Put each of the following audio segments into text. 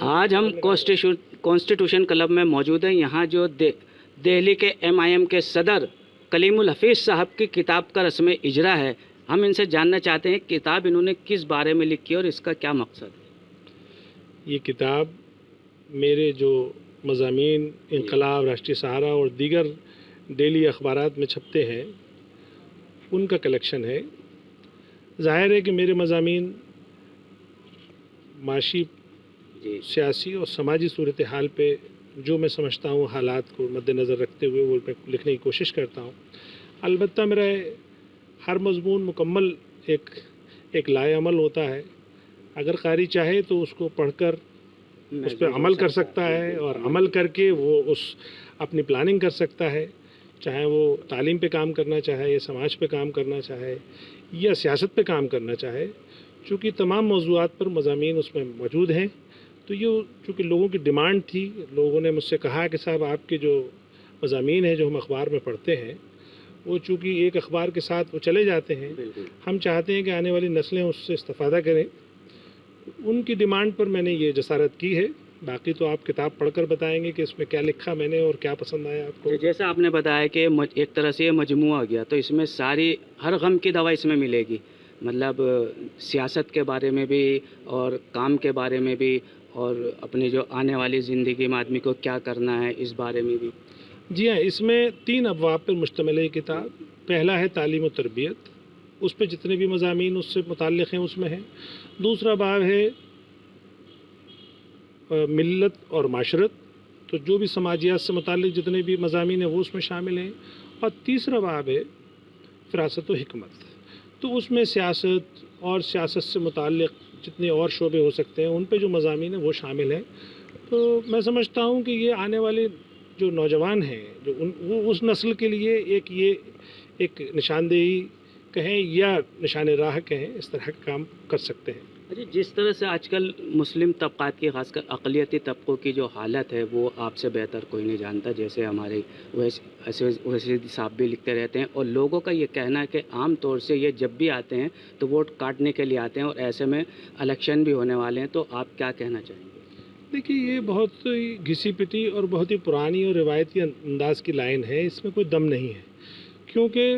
آج ہم constitution club میں موجود ہیں. یہاں جو دہلی کے MIM کے صدر کلیم الحفیظ صاحب کی کتاب کا رسم اجرا ہے. ہم ان سے جاننا چاہتے ہیں کتاب انہوں نے کس بارے میں لکھی اور اس کا کیا مقصد ہے. یہ کتاب میرے جو مضامین انقلاب، راشٹریہ سہارا اور دیگر ڈیلی اخبارات میں چھپتے ہیں ان کا کلیکشن ہے. ظاہر ہے کہ میرے مضامین معاشی، سیاسی اور سماجی صورتحال پہ جو میں سمجھتا ہوں حالات کو مد نظر رکھتے ہوئے وہ لکھنے کی کوشش کرتا ہوں. البتہ میرا ہر مضمون مکمل ایک لائے عمل ہوتا ہے. اگر قاری چاہے تو اس کو پڑھ کر اس پہ عمل کر سکتا ہے اور عمل کر کے وہ اپنی پلاننگ کر سکتا ہے، چاہے وہ تعلیم پہ کام کرنا چاہے یا سماج پہ کام کرنا چاہے یا سیاست پہ کام کرنا چاہے. چونکہ تمام موضوعات پر مضامین اس میں موجود ہیں تو یہ چونکہ لوگوں کی ڈیمانڈ تھی، لوگوں نے مجھ سے کہا کہ صاحب آپ کے جو مضامین ہیں جو ہم اخبار میں پڑھتے ہیں وہ چونکہ ایک اخبار کے ساتھ وہ چلے جاتے ہیں، ہم چاہتے ہیں کہ آنے والی نسلیں اس سے استفادہ کریں. ان کی ڈیمانڈ پر میں نے یہ جسارت کی ہے. باقی تو آپ کتاب پڑھ کر بتائیں گے کہ اس میں کیا لکھا میں نے اور کیا پسند آیا آپ کو. جیسا آپ نے بتایا کہ ایک طرح سے یہ مجموعہ گیا تو اس میں ساری ہر غم کی دوا اس میں ملے گی، مطلب سیاست کے بارے میں بھی اور کام کے بارے میں بھی اور اپنی جو آنے والی زندگی میں آدمی کو کیا کرنا ہے اس بارے میں بھی. جی ہاں، اس میں 3 ابواب پر مشتمل ہے یہ کتاب. پہلا ہے تعلیم و تربیت، اس پہ جتنے بھی مضامین اس سے متعلق ہیں اس میں ہیں. دوسرا باب ہے ملت اور معاشرت، تو جو بھی سماجیات سے متعلق جتنے بھی مضامین ہیں وہ اس میں شامل ہیں. اور تیسرا باب ہے فراست و حکمت، تو اس میں سیاست اور سیاست سے متعلق جتنے اور شعبے ہو سکتے ہیں ان پہ جو مضامین ہیں وہ شامل ہیں. تو میں سمجھتا ہوں کہ یہ آنے والے جو نوجوان ہیں وہ اس نسل کے لیے ایک نشاندہی کہیں یا نشان راہ کہیں، اس طرح کا کام کر سکتے ہیں. جی، جس طرح سے آج کل مسلم طبقات کی خاص کر اقلیتی طبقوں کی جو حالت ہے وہ آپ سے بہتر کوئی نہیں جانتا. جیسے ہمارے ویسے صاحب بھی لکھتے رہتے ہیں اور لوگوں کا یہ کہنا ہے کہ عام طور سے یہ جب بھی آتے ہیں تو ووٹ کاٹنے کے لیے آتے ہیں اور ایسے میں الیکشن بھی ہونے والے ہیں، تو آپ کیا کہنا چاہیں گے؟ دیکھیے، یہ بہت گھسی پٹی اور بہت ہی پرانی اور روایتی انداز کی لائن ہے. اس میں کوئی دم نہیں ہے، کیونکہ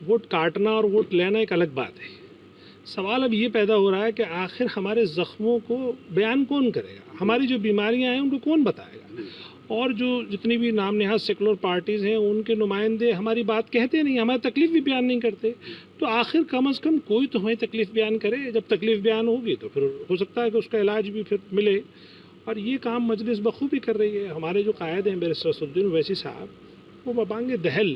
ووٹ کاٹنا اور ووٹ لینا ایک الگ بات ہے. سوال اب یہ پیدا ہو رہا ہے کہ آخر ہمارے زخموں کو بیان کون کرے گا، ہماری جو بیماریاں ہیں ان کو کون بتائے گا. اور جو جتنی بھی نام نہاد سیکولر پارٹیز ہیں ان کے نمائندے ہماری بات کہتے نہیں، ہماری تکلیف بھی بیان نہیں کرتے. تو آخر کم از کم کوئی تو ہمیں تکلیف بیان کرے. جب تکلیف بیان ہوگی تو پھر ہو سکتا ہے کہ اس کا علاج بھی پھر ملے. اور یہ کام مجلس بخوبی کر رہی ہے. ہمارے جو قائد ہیں بیرسٹر اسدالدین اویسی صاحب، وہ ببانگ دہل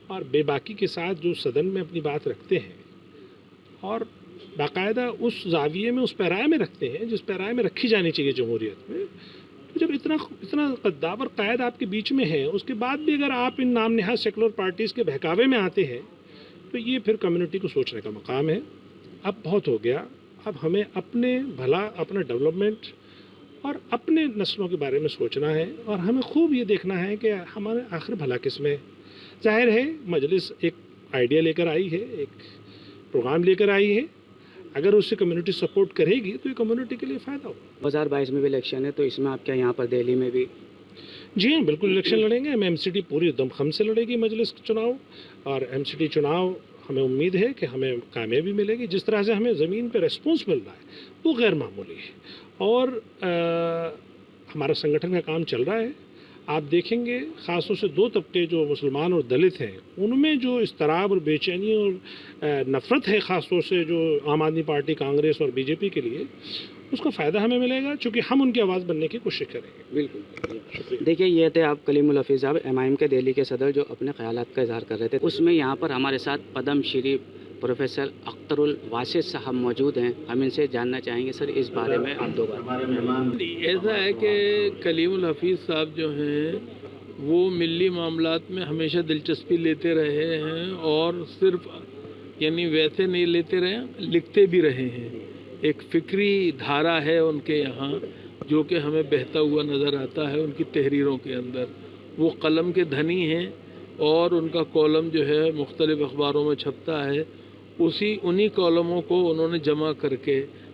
اور بے باکی کے ساتھ جو صدن میں اپنی بات رکھتے ہیں اور باقاعدہ اس زاویے میں، اس پیرائے میں رکھتے ہیں جس پیرائے میں رکھی جانی چاہیے جمہوریت میں. تو جب اتنا قداور قائد آپ کے بیچ میں ہے، اس کے بعد بھی اگر آپ ان نام نہاد سیکولر پارٹیز کے بہکاوے میں آتے ہیں تو یہ پھر کمیونٹی کو سوچنے کا مقام ہے. اب بہت ہو گیا. اب ہمیں اپنے بھلا، اپنا ڈیولپمنٹ اور اپنے نسلوں کے بارے میں سوچنا ہے اور ہمیں خوب یہ دیکھنا ہے کہ ہمارے آخر بھلا کس میں. ظاہر ہے مجلس ایک آئیڈیا لے کر آئی ہے، ایک پروگرام لے کر آئی ہے. اگر اس سے کمیونٹی سپورٹ کرے گی تو یہ کمیونٹی کے لیے فائدہ ہوگا. 2022 میں بھی الیکشن ہے، تو اس میں آپ کیا یہاں پر دہلی میں بھی؟ جی ہاں، بالکل الیکشن لڑیں گے. MCT پوری دم خم سے لڑے گی مجلس چناؤ، اور MCT چناؤ ہمیں امید ہے کہ ہمیں کامیابی ملے گی. جس طرح سے ہمیں زمین پہ ریسپانس مل رہا ہے وہ غیر معمولی ہے. اور ہمارا سنگٹھن کا کام چل رہا ہے. آپ دیکھیں گے خاص طور سے 2 طبقے جو مسلمان اور دلت ہیں ان میں جو اضطراب اور بے چینی اور نفرت ہے، خاص طور سے جو عام آدمی پارٹی، کانگریس اور BJP کے لیے، اس کا فائدہ ہمیں ملے گا چونکہ ہم ان کی آواز بننے کی کوشش کریں گے. بالکل. دیکھیے، یہ تھے آپ کلیم الحفیظ صاحب، MIM کے دہلی کے صدر، جو اپنے خیالات کا اظہار کر رہے تھے. اس میں یہاں پر ہمارے ساتھ پدم شری پروفیسر اختر الواسع صاحب موجود ہیں. ہم ان سے جاننا چاہیں گے سر اس بارے میں آپ 2 بار. ایسا ہے کہ کلیم الحفیظ صاحب جو ہیں وہ ملی معاملات میں ہمیشہ دلچسپی لیتے رہے ہیں اور صرف یعنی ویسے نہیں لیتے رہے، لکھتے بھی رہے ہیں. ایک فکری دھارا ہے ان کے یہاں جو کہ ہمیں بہتا ہوا نظر آتا ہے ان کی تحریروں کے اندر. وہ قلم کے دھنی ہیں اور ان کا کالم جو ہے مختلف اخباروں میں چھپتا ہے. انہی کالموں کو انہوں نے جمع کر کے